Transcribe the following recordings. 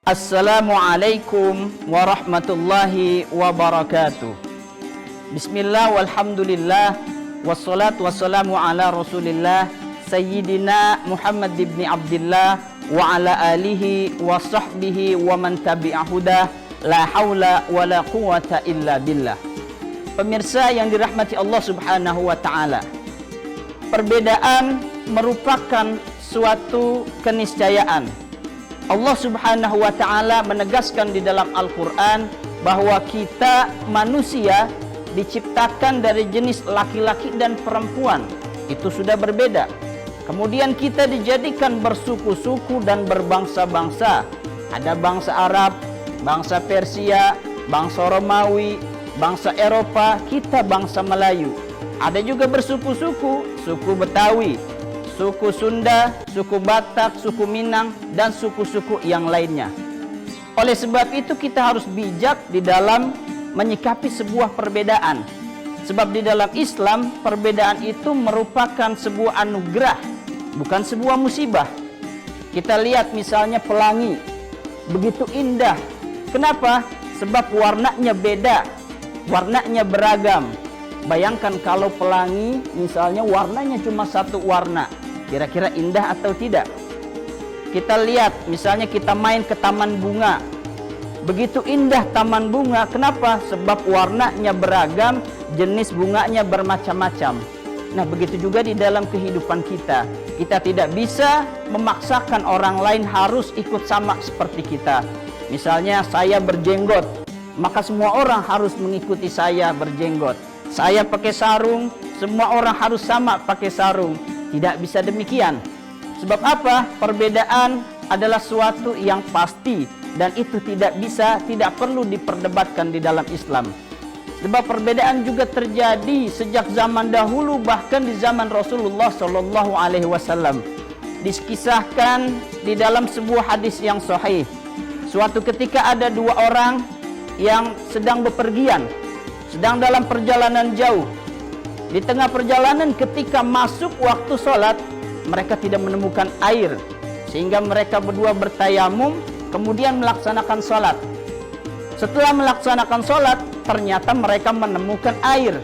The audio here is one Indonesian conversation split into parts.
Assalamualaikum warahmatullahi wabarakatuh. Bismillah walhamdulillah wassalatu wassalamu ala rasulillah Sayyidina Muhammad ibn Abdillah wa ala alihi wa sahbihi wa man tabi'ahudah. La hawla wa la quwata illa billah. Pemirsa yang dirahmati Allah subhanahu wa ta'ala, perbedaan merupakan suatu keniscayaan. Allah subhanahu wa ta'ala menegaskan di dalam Al-Quran bahwa kita manusia diciptakan dari jenis laki-laki dan perempuan. Itu sudah berbeda. Kemudian kita dijadikan bersuku-suku dan berbangsa-bangsa. Ada bangsa Arab, bangsa Persia, bangsa Romawi, bangsa Eropa, kita bangsa Melayu. Ada juga bersuku-suku, suku Betawi, suku Sunda, suku Batak, suku Minang, dan suku-suku yang lainnya. Oleh sebab itu kita harus bijak di dalam menyikapi sebuah perbedaan. Sebab di dalam Islam, perbedaan itu merupakan sebuah anugerah, bukan sebuah musibah. Kita lihat misalnya pelangi, begitu indah. Kenapa? Sebab warnanya beda, warnanya beragam. Bayangkan kalau pelangi misalnya warnanya cuma satu warna, kira-kira indah atau tidak? Kita lihat misalnya kita main ke taman bunga. Begitu indah taman bunga. Kenapa? Sebab warnanya beragam, jenis bunganya bermacam-macam. Nah, begitu juga di dalam kehidupan kita. Kita tidak bisa memaksakan orang lain harus ikut sama seperti kita. Misalnya saya berjenggot, maka semua orang harus mengikuti saya berjenggot. Saya pakai sarung, semua orang harus sama pakai sarung. Tidak bisa demikian. Sebab apa? Perbedaan adalah suatu yang pasti, dan itu tidak perlu diperdebatkan di dalam Islam. Sebab perbedaan juga terjadi sejak zaman dahulu, bahkan di zaman Rasulullah Shallallahu Alaihi Wasallam. Dikisahkan di dalam sebuah hadis yang sahih. Suatu ketika ada dua orang yang sedang bepergian, sedang dalam perjalanan jauh. Di tengah perjalanan ketika masuk waktu sholat, mereka tidak menemukan air, sehingga mereka berdua bertayamum, kemudian melaksanakan sholat. Setelah melaksanakan sholat, ternyata mereka menemukan air.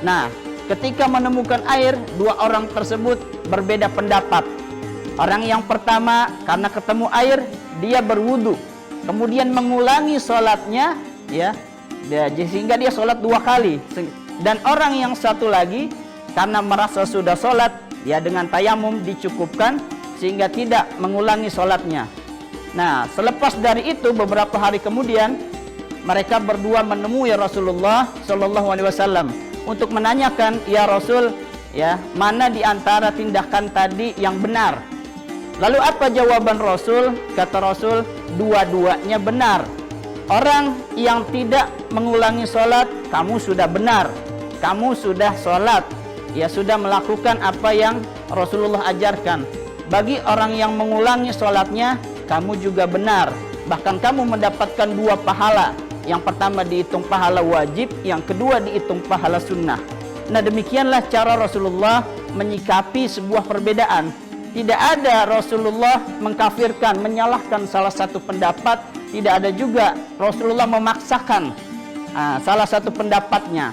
Nah, ketika menemukan air, dua orang tersebut berbeda pendapat. Orang yang pertama, karena ketemu air, dia berwudu, kemudian mengulangi sholatnya, sehingga dia sholat dua kali. Dan orang yang satu lagi, karena merasa sudah sholat, dengan tayamum dicukupkan, sehingga tidak mengulangi sholatnya. Nah, selepas dari itu beberapa hari kemudian, mereka berdua menemui Rasulullah Shallallahu Alaihi Wasallam untuk menanyakan, ya Rasul, mana di antara tindakan tadi yang benar? Lalu apa jawaban Rasul? Kata Rasul, dua-duanya benar. Orang yang tidak mengulangi sholat, kamu sudah benar, kamu sudah sholat, sudah melakukan apa yang Rasulullah ajarkan. Bagi orang yang mengulangi sholatnya, kamu juga benar, bahkan kamu mendapatkan dua pahala. Yang pertama dihitung pahala wajib, yang kedua dihitung pahala sunnah. Nah, demikianlah cara Rasulullah menyikapi sebuah perbedaan. Tidak ada Rasulullah mengkafirkan, menyalahkan salah satu pendapat. Tidak ada juga Rasulullah memaksakan salah satu pendapatnya.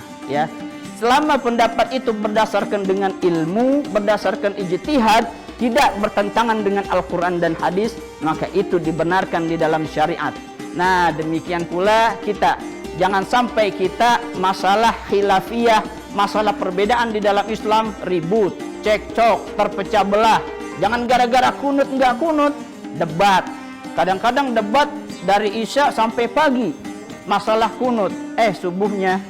Selama pendapat itu berdasarkan dengan ilmu, berdasarkan ijtihad, tidak bertentangan dengan Al-Quran dan hadis, maka itu dibenarkan di dalam syariat. Nah, demikian pula kita. Jangan sampai kita masalah khilafiyah, masalah perbedaan di dalam Islam ribut, cekcok, terpecah belah. Jangan gara-gara kunut nggak kunut, debat. Kadang-kadang debat dari Isya sampai pagi. Masalah kunut, subuhnya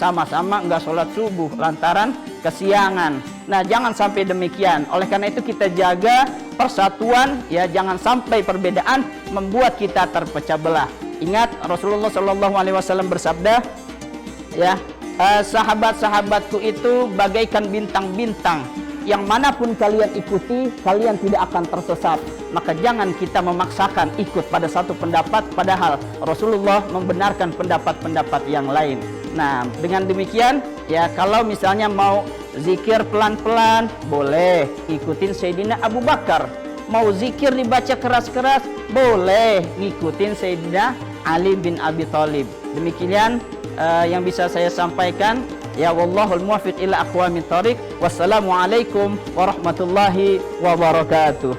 sama-sama nggak sholat subuh lantaran kesiangan. Nah, jangan sampai demikian. Oleh karena itu kita jaga persatuan, jangan sampai perbedaan membuat kita terpecah belah. Ingat Rasulullah Shallallahu Alaihi Wasallam bersabda, sahabat-sahabatku itu bagaikan bintang-bintang. Yang manapun kalian ikuti, kalian tidak akan tersesat. Maka jangan kita memaksakan ikut pada satu pendapat, padahal Rasulullah membenarkan pendapat-pendapat yang lain. Nah, dengan demikian, kalau misalnya mau zikir pelan-pelan, boleh ikutin Sayyidina Abu Bakar. mau zikir dibaca keras-keras, boleh ngikutin Sayyidina Ali bin Abi Thalib. Demikian yang bisa saya sampaikan. Ya wallahul muwaffiq ila aqwamit thoriq. Wassalamualaikum warahmatullahi wabarakatuh.